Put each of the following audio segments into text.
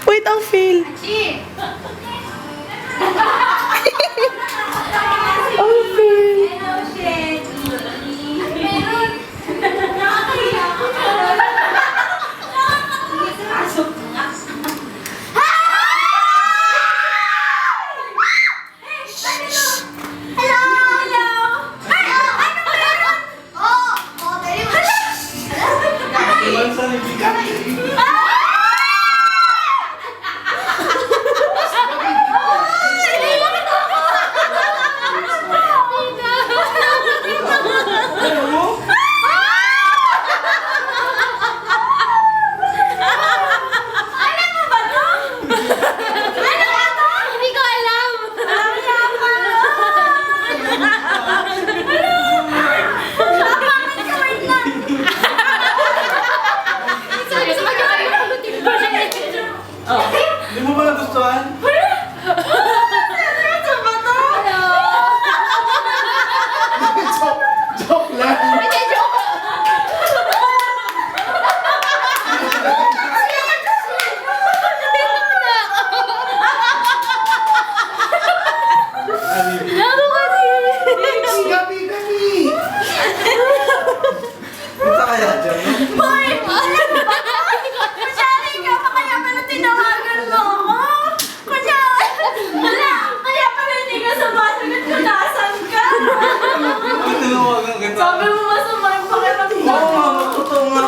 Wait, I'll fail. I'll fail. Hindi mo ba nagustuhan? Joke lang! Gabi! Punta kaya dyan, no? Tinawagan kita. Sabi mo masama yung pakiramdam. Oo nga, totoo nga.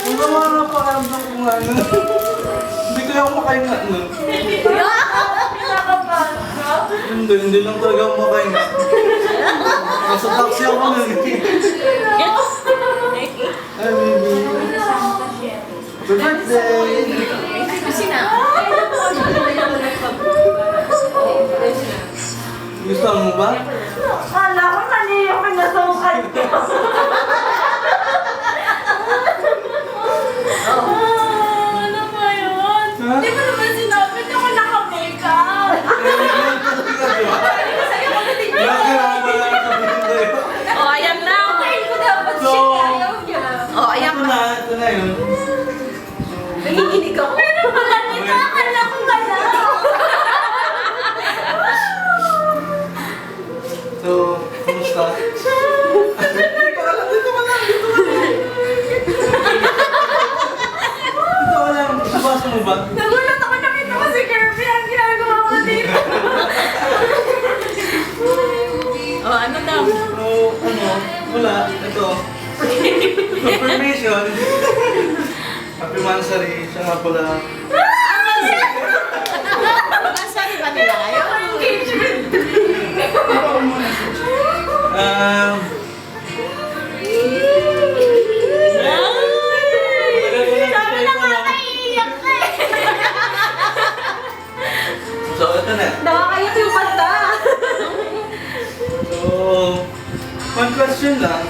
Ang sama na pakiramdam ko nga nun. Hindi kaya ako makahinga nun. Hindi lang talaga ako makahinga. Nasa taxi ako nun. Hi, baby. Happy birthday! Gusto mo ba? Kala ko mali yung pinasukan ko. Ano ba yun? Ha? Di ba naman sinabi niyo ko naka-makeup? O, ayan na. Kain ko dapat So, siya. Ayaw niya. O, ayan Ito pa. ito na yun. Nanginginig ako. Pero pala nito, akala ko galaw. So, kumusta? Dito ka lang. Nabasa mo ba? Nagulat ako nakita ko si Kirby. Ang ginagawa ko dito. O, ano daw? So, wala. Ito. Confirmation. Happy Mansari. Siya nga pala. Nasaan ba nila kayo? Engagement. Sabi na nga naiiyak ka eh. So, ito na. Nakakayat yung mata. So, one question lang.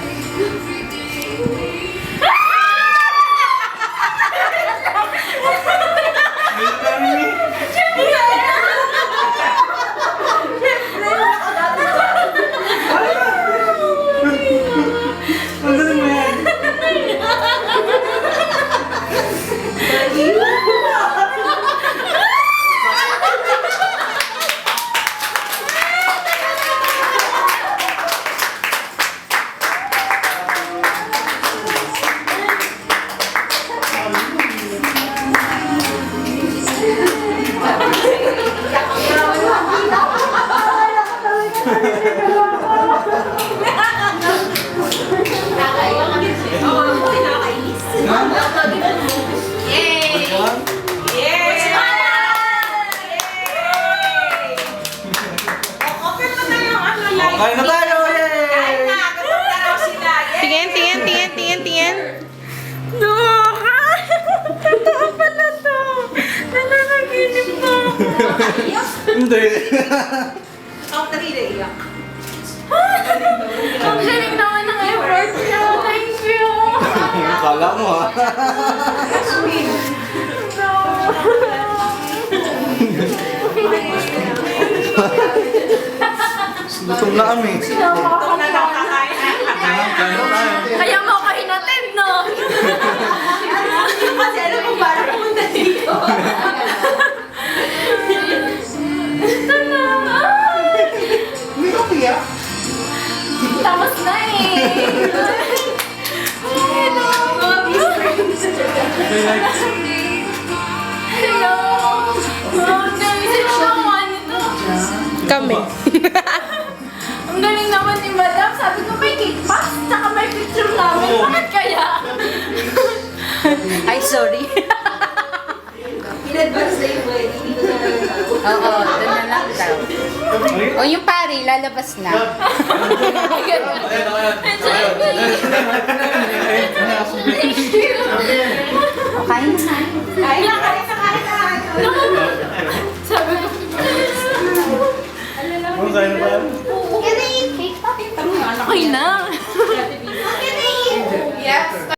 Ang galing mo yan. Kain na tayo! Yay! Tingin. Totoo pala to. Nananaginip mo. Hindi. Ang naiiyak. Ang galing naman ng effort niya. Thank you. Kala mo ha. No. Gutom na kami. Nakakakain. Kain na tayo. Kaya mo ako hinatid, no? Kasi alam mo, parang pumunta dito. Ito na. Hindi ka piyak. Tapos na eh. Hello. Hello. Ang galing naman ito. Kami. Ang galing naman ni Madam. Sabi ko may cake pass, tsaka may picture namin. Bakit kaya? Ay, sorry. In-advance na yung wedding. Hindi ko na Oo, doon na lang daw. O yung pari, lalabas na. Ayan, ayan. O, kain na. Kain na, kain na, kain na. Sabi ko, Ano tayo na tayo? can I eat cake? Okay na.